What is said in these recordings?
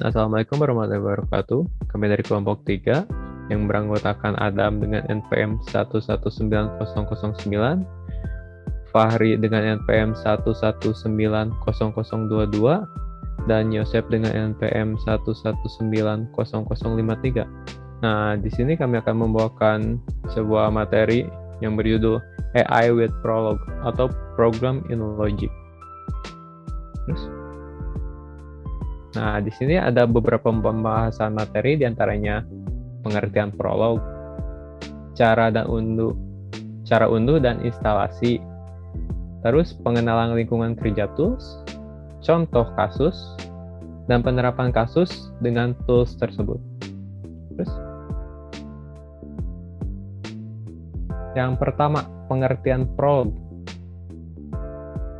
Assalamualaikum warahmatullahi wabarakatuh. Kami dari kelompok 3 yang beranggotakan Adam dengan NPM 119009, Fahri dengan NPM 11900022, dan Yosep dengan NPM 11900053. Nah, di sini kami akan membawakan sebuah materi yang berjudul AI with Prolog atau Program in Logic. Nah, di sini ada beberapa pembahasan materi, diantaranya pengertian prolog, cara unduh dan instalasi, terus pengenalan lingkungan kerja tools, contoh kasus, dan penerapan kasus dengan tools tersebut. Terus, yang pertama, pengertian prolog.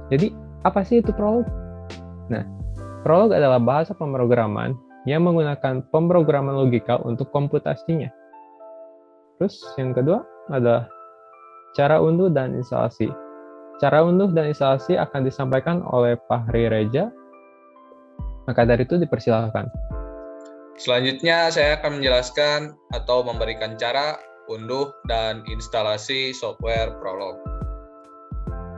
Jadi, apa sih itu prolog? Nah, prolog adalah bahasa pemrograman yang menggunakan pemrograman logika untuk komputasinya. Terus yang kedua adalah cara unduh dan instalasi. Cara unduh dan instalasi akan disampaikan oleh Fahri Reja. Maka dari itu dipersilakan. Selanjutnya saya akan menjelaskan atau memberikan cara unduh dan instalasi software Prolog.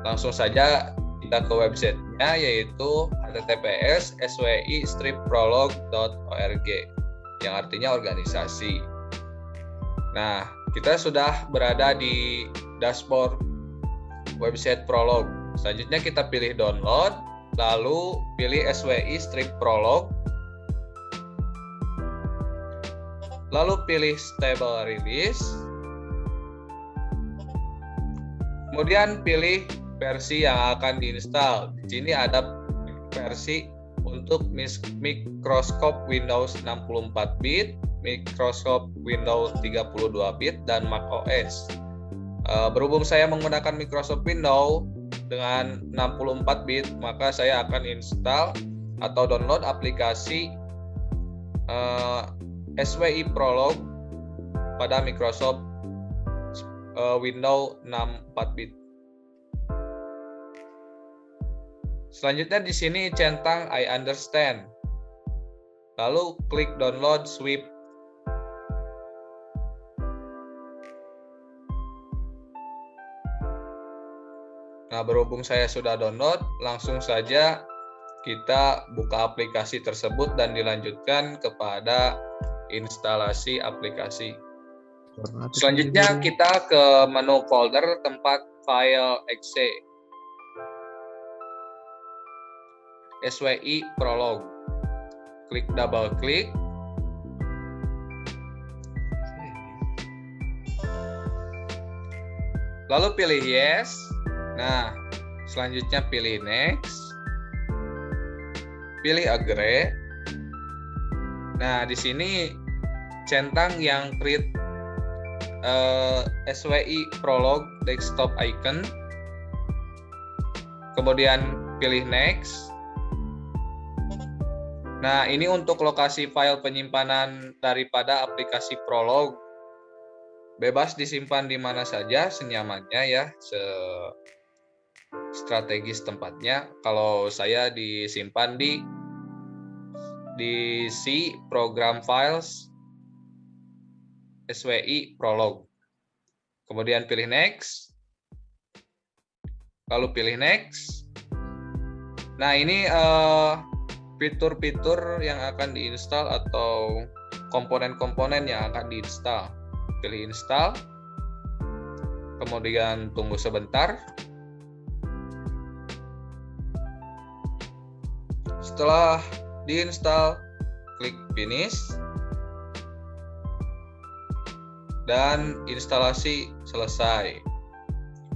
Langsung saja kita ke websitenya, yaitu https://swi-prolog.org, yang artinya organisasi. Nah, kita sudah berada di dashboard website Prolog. Selanjutnya kita pilih download, lalu pilih SWI-prolog, lalu pilih stable release, kemudian pilih versi yang akan diinstal. Di sini ada versi untuk Microsoft Windows 64-bit, Microsoft Windows 32-bit, dan macOS. Berhubung saya menggunakan Microsoft Windows dengan 64-bit, maka saya akan install atau download aplikasi SWI Prolog pada Microsoft Windows 64-bit. Selanjutnya di sini centang I understand. Lalu klik download swipe. Nah, berhubung saya sudah download, langsung saja kita buka aplikasi tersebut dan dilanjutkan kepada instalasi aplikasi. Selanjutnya kita ke menu folder tempat file exe. SWI Prolog. Klik double klik. Lalu pilih yes. Nah, selanjutnya pilih next. Pilih agree. Nah, di sini centang yang create SWI Prolog desktop icon. Kemudian pilih next. Nah, ini untuk lokasi file penyimpanan daripada aplikasi Prolog. Bebas disimpan di mana saja, senyamannya ya, strategis tempatnya. Kalau saya disimpan di C program files SWI Prolog. Kemudian pilih next. Lalu pilih next. Nah, ini fitur-fitur yang akan diinstal atau komponen-komponen yang akan diinstal. Pilih install, kemudian tunggu sebentar. Setelah diinstal, klik finish dan instalasi selesai.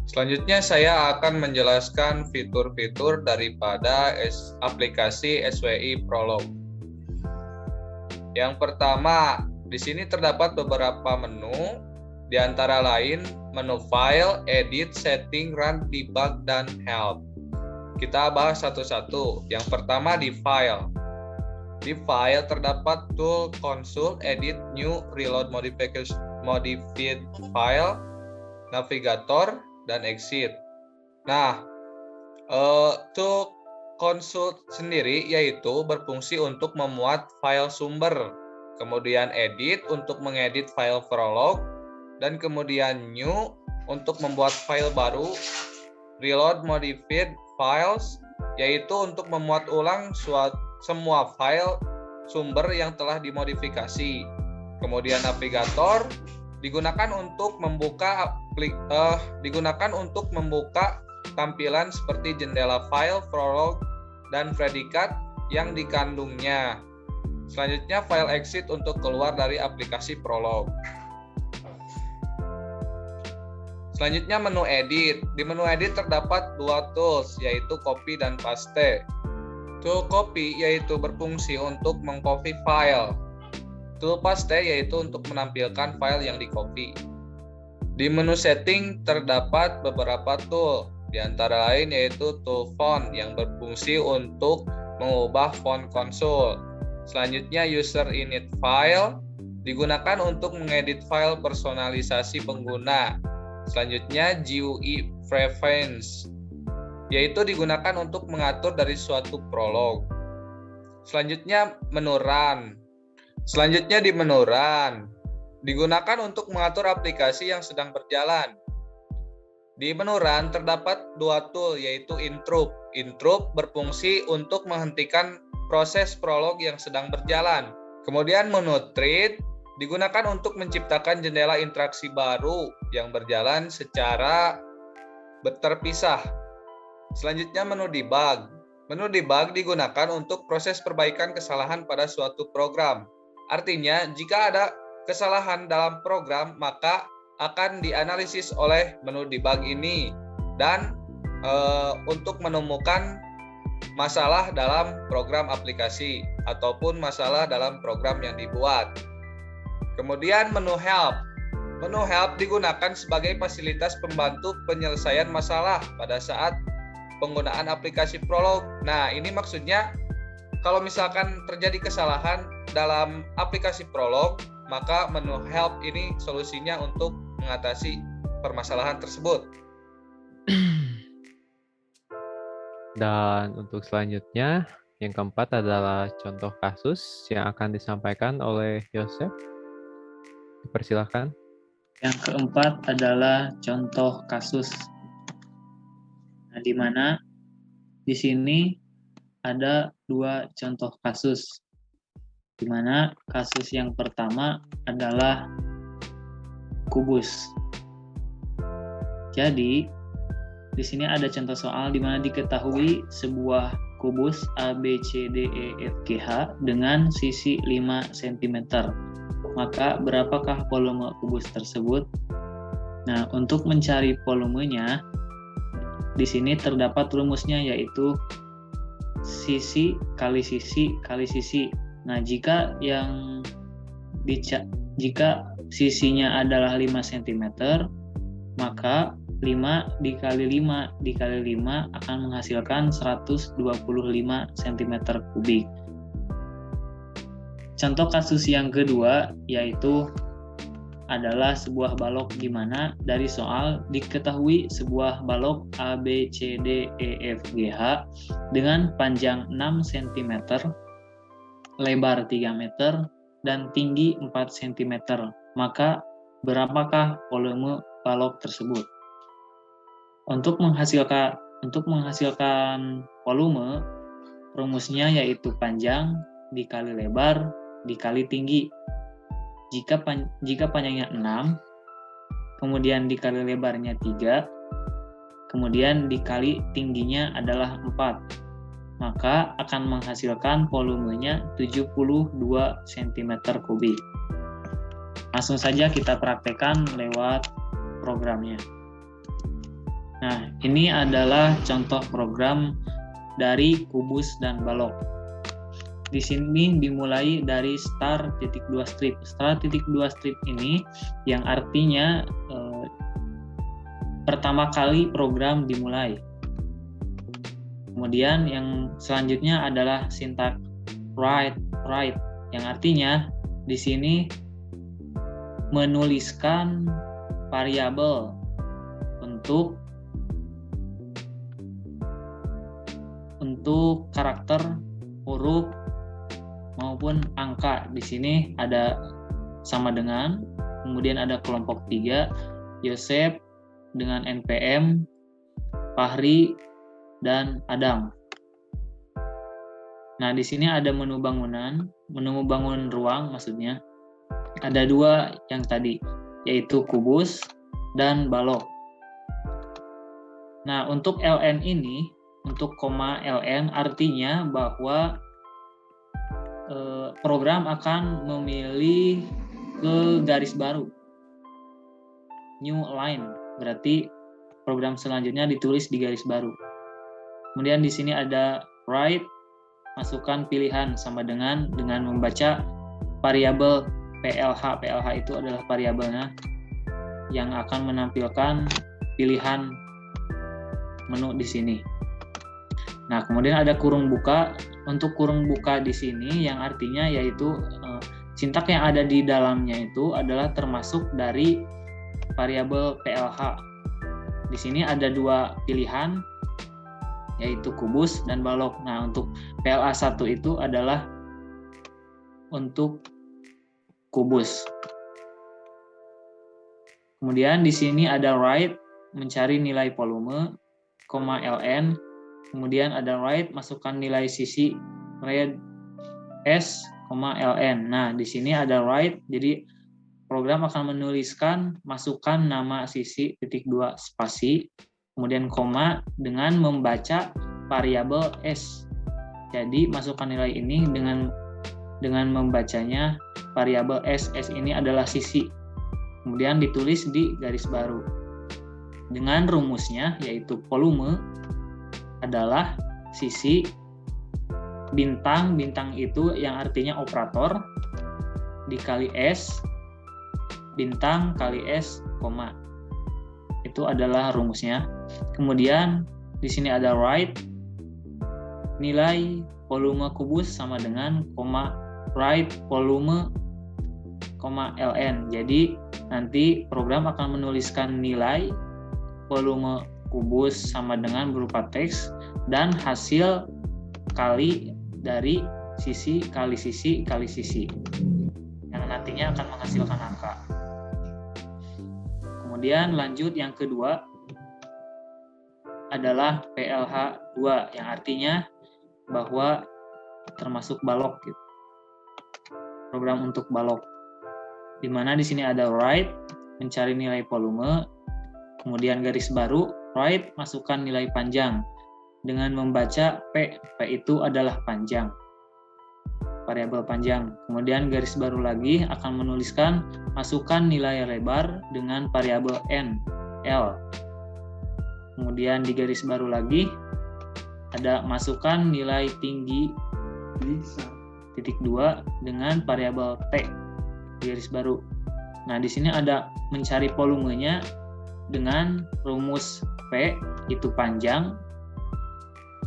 Selanjutnya saya akan menjelaskan fitur-fitur daripada aplikasi SWI Prolog. Yang pertama, di sini terdapat beberapa menu, di antara lain menu File, Edit, Setting, Run, Debug, dan Help. Kita bahas satu-satu. Yang pertama di File. Di File terdapat Tool, Console, Edit, New, Reload, Modified File, Navigator, dan Exit. Nah, untuk Consult sendiri yaitu berfungsi untuk memuat file sumber, kemudian edit untuk mengedit file prolog, dan kemudian new untuk membuat file baru, reload modified files yaitu untuk memuat ulang semua file sumber yang telah dimodifikasi. Kemudian navigator digunakan untuk membuka tampilan seperti jendela file, prolog, dan predikat yang dikandungnya. Selanjutnya file exit untuk keluar dari aplikasi prolog. Selanjutnya menu edit. Di menu edit terdapat dua tools, yaitu copy dan paste. Tool copy yaitu berfungsi untuk mengcopy file. Tool paste yaitu untuk menampilkan file yang di-copy. Di menu setting terdapat beberapa tool, di antara lain yaitu tool font yang berfungsi untuk mengubah font konsol. Selanjutnya user init file digunakan untuk mengedit file personalisasi pengguna. Selanjutnya GUI preference yaitu digunakan untuk mengatur dari suatu prolog. Selanjutnya menu run. Selanjutnya di menu run digunakan untuk mengatur aplikasi yang sedang berjalan. Di menu run terdapat dua tool yaitu interrupt. Interrupt berfungsi untuk menghentikan proses prolog yang sedang berjalan. Kemudian menu thread digunakan untuk menciptakan jendela interaksi baru yang berjalan secara terpisah. Selanjutnya menu debug. Menu debug digunakan untuk proses perbaikan kesalahan pada suatu program. Artinya, jika ada kesalahan dalam program, maka akan dianalisis oleh menu debug ini dan untuk menemukan masalah dalam program aplikasi ataupun masalah dalam program yang dibuat. Kemudian menu help. Menu help digunakan sebagai fasilitas pembantu penyelesaian masalah pada saat penggunaan aplikasi prolog. Nah, ini maksudnya kalau misalkan terjadi kesalahan dalam aplikasi prolog, maka menu help ini solusinya untuk mengatasi permasalahan tersebut. Dan untuk selanjutnya, yang keempat adalah contoh kasus yang akan disampaikan oleh Yosef. Dipersilakan. Yang keempat adalah contoh kasus. Nah, di mana di sini ada dua contoh kasus. Di mana kasus yang pertama adalah kubus. Jadi, di sini ada contoh soal di mana diketahui sebuah kubus A, B, C, D, E, F, G, H dengan sisi 5 cm. Maka berapakah volume kubus tersebut? Nah, untuk mencari volumenya, di sini terdapat rumusnya yaitu sisi kali sisi kali sisi. Nah, jika sisinya adalah 5 cm, maka 5 dikali 5 dikali 5 akan menghasilkan 125 cm kubik. Contoh kasus yang kedua yaitu adalah sebuah balok di mana dari soal diketahui sebuah balok A, B, C, D, E, F, G, H dengan panjang 6 cm, lebar 3 meter, dan tinggi 4 cm. Maka berapakah volume balok tersebut? Untuk menghasilkan volume, rumusnya yaitu panjang dikali lebar dikali tinggi. Jika panjangnya 6, kemudian dikali lebarnya 3, kemudian dikali tingginya adalah 4, maka akan menghasilkan volumenya 72 cm kubik. Langsung saja kita praktekkan lewat programnya. Nah, ini adalah contoh program dari kubus dan balok. Di sini dimulai dari start.2 strip. Start.2 strip ini yang artinya pertama kali program dimulai. Kemudian yang selanjutnya adalah syntax write yang artinya di sini menuliskan variabel untuk untuk karakter, huruf maupun angka. Di sini ada sama dengan, kemudian ada kelompok 3, Yosef dengan NPM, Fahri, dan Adam. Nah, di sini ada menu bangunan, menu bangun ruang maksudnya. Ada 2 yang tadi, yaitu kubus dan balok. Nah, untuk LN ini, untuk koma LN artinya bahwa program akan memilih ke garis baru. New line, berarti program selanjutnya ditulis di garis baru. Kemudian di sini ada write, masukkan pilihan sama dengan membaca variabel PLH. PLH itu adalah variabelnya yang akan menampilkan pilihan menu di sini. Nah, kemudian ada kurung buka. Untuk kurung buka di sini yang artinya yaitu sintak yang ada di dalamnya itu adalah termasuk dari variabel PLH. Di sini ada 2 pilihan, yaitu kubus dan balok. Nah, untuk PLA1 itu adalah untuk kubus. Kemudian di sini ada write, mencari nilai volume, koma LN. Kemudian ada write, masukkan nilai sisi read S, LN. Nah, di sini ada write, jadi program akan menuliskan masukkan nama sisi (2) spasi, kemudian koma dengan membaca variabel S. Jadi masukkan nilai ini dengan membacanya variabel S. S ini adalah sisi. Kemudian ditulis di garis baru. Dengan rumusnya yaitu volume adalah sisi bintang itu yang artinya operator dikali S, bintang kali S, koma. Itu adalah rumusnya. Kemudian di sini ada write, nilai volume kubus sama dengan koma write volume koma LN. Jadi nanti program akan menuliskan nilai volume kubus sama dengan berupa teks dan hasil kali dari sisi kali sisi kali sisi yang nantinya akan menghasilkan angka. Kemudian lanjut yang kedua adalah PLH2 yang artinya bahwa termasuk balok gitu. Program untuk balok. Di mana di sini ada write, mencari nilai volume, kemudian garis baru, write, masukkan nilai panjang dengan membaca P. P itu adalah panjang, variabel panjang. Kemudian garis baru lagi akan menuliskan masukkan nilai lebar dengan variabel N, L. Kemudian di garis baru lagi ada masukkan nilai tinggi (2) dengan variabel T di garis baru. Nah, di sini ada mencari volumenya dengan rumus P itu panjang,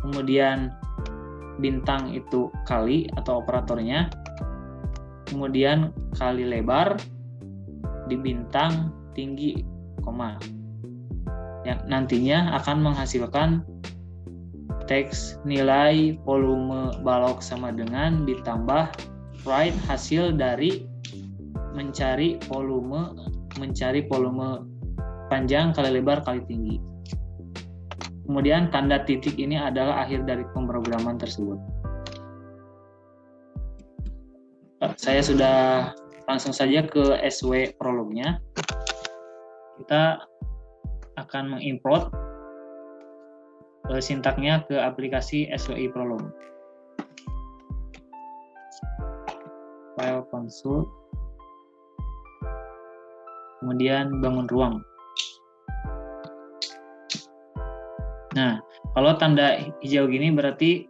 kemudian bintang itu kali atau operatornya, kemudian kali lebar di bintang tinggi, koma. Yang nantinya akan menghasilkan teks nilai volume balok sama dengan ditambah write hasil dari mencari volume panjang kali lebar kali tinggi. Kemudian tanda titik ini adalah akhir dari pemrograman tersebut. Saya sudah langsung saja ke SW Prolog-nya. Kita akan mengimport sintaknya ke aplikasi SWI Prolog. File console. Kemudian bangun ruang. Nah, kalau tanda hijau gini berarti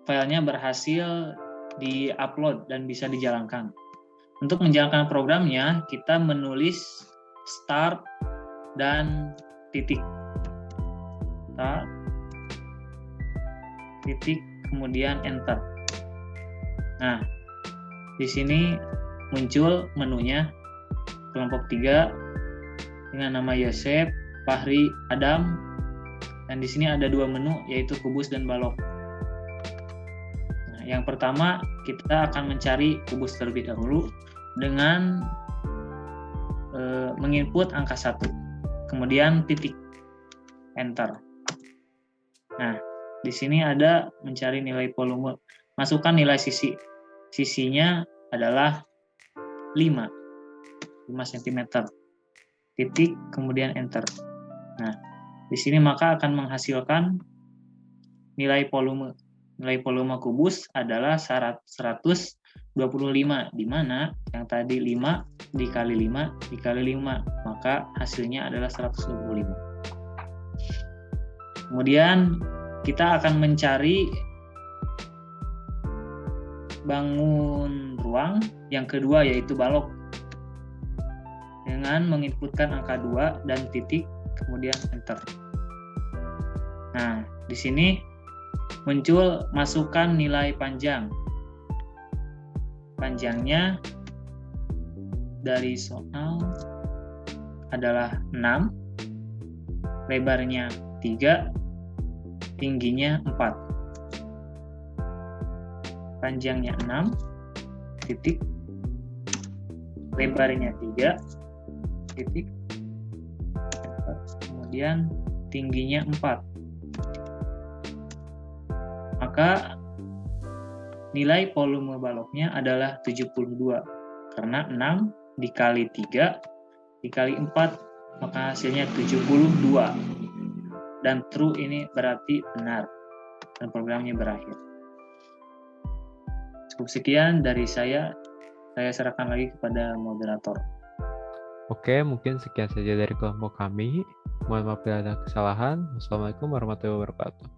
filenya berhasil di-upload dan bisa dijalankan. Untuk menjalankan programnya, kita menulis start dan titik. Start, titik, kemudian enter. Nah, di sini muncul menunya kelompok 3 dengan nama Yosef, Fahri, Adam. Dan di sini ada 2 menu, yaitu kubus dan balok. yang pertama kita akan mencari kubus terlebih dahulu dengan menginput angka 1, kemudian titik, enter. Nah, di sini ada mencari nilai volume. Masukkan nilai sisi. Sisinya adalah 5 cm. Titik, kemudian enter. Nah, di sini maka akan menghasilkan nilai volume. Nilai volume kubus adalah 125, di mana yang tadi 5 dikali 5 dikali 5, maka hasilnya adalah 125. Kemudian kita akan mencari bangun ruang yang kedua, yaitu balok, dengan menginputkan angka 2 dan titik, kemudian enter. Nah, di sini muncul masukkan nilai panjang. Panjangnya dari soal adalah 6, lebarnya 3, tingginya 4. Panjangnya 6, titik, lebarnya 3, titik, kemudian tingginya 4. Maka nilai volume baloknya adalah 72, karena 6 dikali 3 dikali 4, maka hasilnya 72. Dan true ini berarti benar, dan programnya berakhir. Cukup sekian dari saya serahkan lagi kepada moderator. Oke, mungkin sekian saja dari kelompok kami. Mohon maaf bila ada kesalahan. Wassalamualaikum warahmatullahi wabarakatuh.